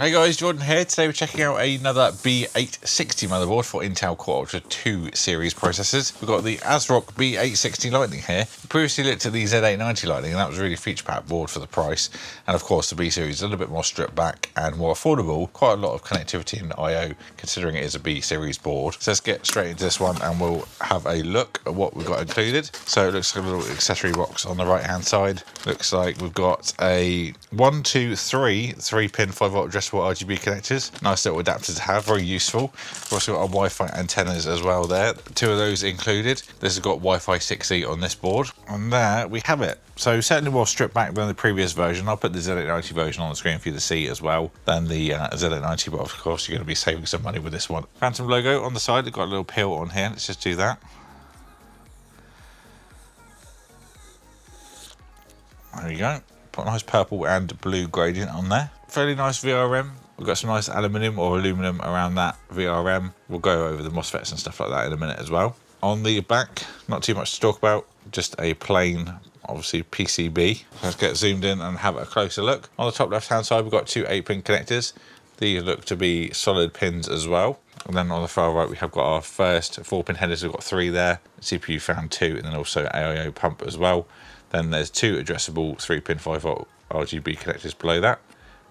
Hey guys, Jordan here. Today we're checking out another B860 motherboard for Intel Core Ultra 2 series processors. We've got the ASRock B860 Lightning here. We previously looked at the Z890 Lightning and that was a really feature-packed board for the price. And of course the B series is a little bit more stripped back and more affordable. Quite a lot of connectivity in I/O considering it is a B series board. So let's get straight into this one and we'll have a look at what we've got included. So it looks like a little accessory box on the right hand side. Looks like we've got a 1, 2, 3 3-pin 5-volt addressable RGB connectors. Nice little adapter to have, very useful. We've also got our Wi-Fi antennas as well there. 2 of those included. This has got Wi-Fi 6E on this board. And there we have it. So certainly more stripped back than the previous version. I'll put the Z890 version on the screen for you to see as well than the Z890, but of course you're going to be saving some money with this one. Phantom logo on the side. We've got a little peel on here. Let's just do that. There we go. Put a nice purple and blue gradient on there. Fairly nice VRM. We've got some nice aluminium or aluminum around that VRM. We'll go over the MOSFETs and stuff like that in a minute as well. On the back, not too much to talk about. Just a plain, obviously, PCB. Let's get zoomed in and have a closer look. On the top left-hand side, we've got 2 8-pin connectors. These look to be solid pins as well. And then on the far right, we have got our first 4-pin headers. We've got 3 there. CPU fan 2, and then also AIO pump as well. Then there's 2 addressable 3-pin 5-volt RGB connectors below that.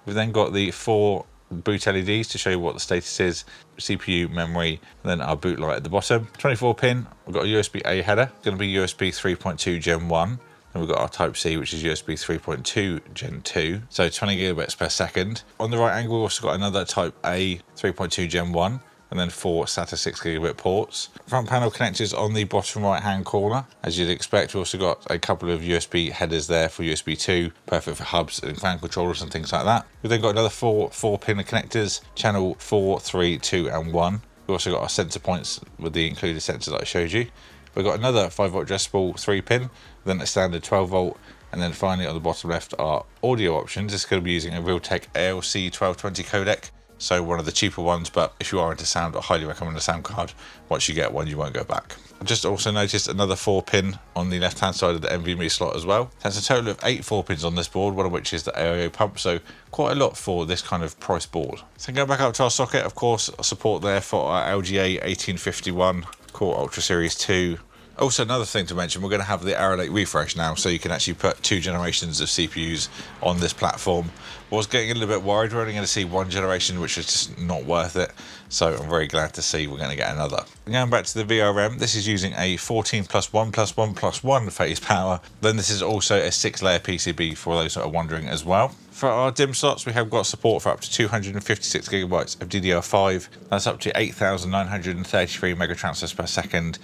We've then got the 4 boot LEDs to show you what the status is, CPU, memory, and then our boot light at the bottom. 24-pin, we've got a USB-A header, it's going to be USB 3.2 Gen 1. Then we've got our Type-C, which is USB 3.2 Gen 2, so 20 gigabits per second. On the right angle, we've also got another Type-A 3.2 Gen 1. And then 4 SATA 6 gigabit ports. Front panel connectors on the bottom right hand corner. As you'd expect, we've also got a couple of USB headers there for USB 2, perfect for hubs and fan controllers and things like that. We've then got another 4 4-pin connectors, channel 4, 3, 2 and 1. We've also got our sensor points with the included sensor that I showed you. We've got another 5-volt addressable 3-pin, then a standard 12-volt, and then finally on the bottom left are audio options. This is going to be using a Realtek ALC 1220 codec. So one of the cheaper ones, but if you are into sound, I highly recommend a sound card. Once you get one, you won't go back. I just also noticed another 4-pin on the left-hand side of the NVMe slot as well. That's a total of 8 4-pins on this board, one of which is the AIO pump, so quite a lot for this kind of price board. So going back up to our socket, of course, support there for our LGA 1851 Core Ultra Series 2. Also, another thing to mention, we're going to have the Arrow Lake refresh now, so you can actually put 2 generations of CPUs on this platform. I was getting a little bit worried, we're only going to see 1 generation, which was just not worth it. So I'm very glad to see we're going to get another. Going back to the VRM, this is using a 14 plus 1 plus 1 plus 1 phase power. Then this is also a 6-layer PCB for those that are wondering as well. For our DIMM slots, we have got support for up to 256 gigabytes of DDR5. That's up to 8,933 megatransfers per second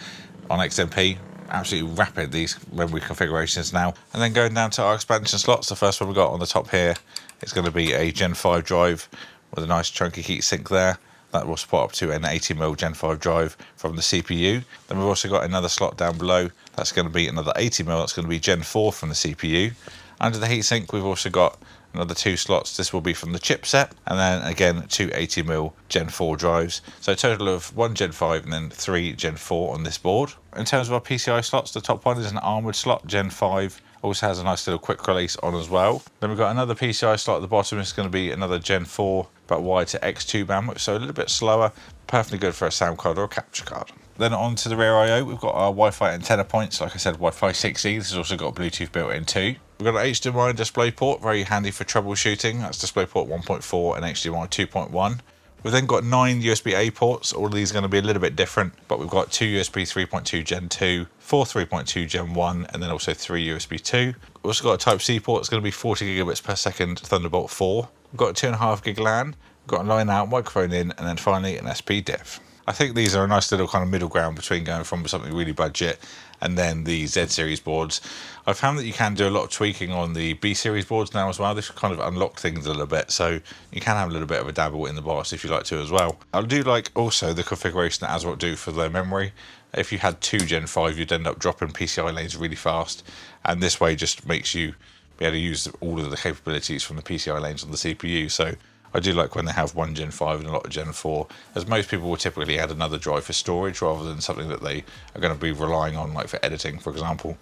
on XMP. Absolutely rapid, these memory configurations now. And then going down to our expansion slots, the first one we've got on the top here is going to be a Gen 5 drive with a nice chunky heatsink there. That will support up to an 80mm Gen 5 drive from the CPU. Then we've also got another slot down below. That's going to be another 80mm. That's going to be Gen 4 from the CPU. Under the heatsink, we've also got another 2 slots. This will be from the chipset, and then again 2 80mm Gen 4 drives. So a total of 1 Gen 5 and then 3 Gen 4 on this board. In terms of our PCI slots, the top one is an armoured slot, Gen 5. Also has a nice little quick release on as well. Then we've got another PCI slot at the bottom. It's going to be another Gen 4, but wide to X2 bandwidth, so a little bit slower. Perfectly good for a sound card or a capture card. Then on to the rear I/O, we've got our Wi-Fi antenna points. Like I said, Wi-Fi 6E. This has also got Bluetooth built in too. We've got an HDMI display port, very handy for troubleshooting. That's DisplayPort 1.4 and HDMI 2.1. We've then got 9 USB-A ports. All of these are going to be a little bit different, but we've got 2 USB 3.2 Gen 2, 4 3.2 Gen 1, and then also 3 USB 2. We've also got a Type-C port. It's going to be 40 gigabits per second Thunderbolt 4. We've got a 2.5 gig LAN. We've got a line out, microphone in, and then finally an SP diff. I think these are a nice little kind of middle ground between going from something really budget and then the Z series boards. I've found that you can do a lot of tweaking on the B series boards now as well. This kind of unlock things a little bit, so you can have a little bit of a dabble in the BIOS if you like to as well. I do like also the configuration that ASRock do for their memory. If you had 2 Gen 5, you'd end up dropping PCI lanes really fast, and this way just makes you be able to use all of the capabilities from the PCI lanes on the CPU. So I do like when they have 1 Gen 5 and a lot of Gen 4, as most people will typically add another drive for storage rather than something that they are going to be relying on, like for editing, for example.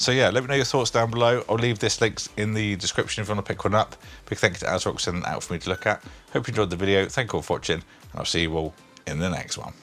So yeah, let me know your thoughts down below. I'll leave this link in the description if you want to pick one up. Big thank you to ASRock for sending it out for me to look at. Hope you enjoyed the video. Thank you all for watching, and I'll see you all in the next one.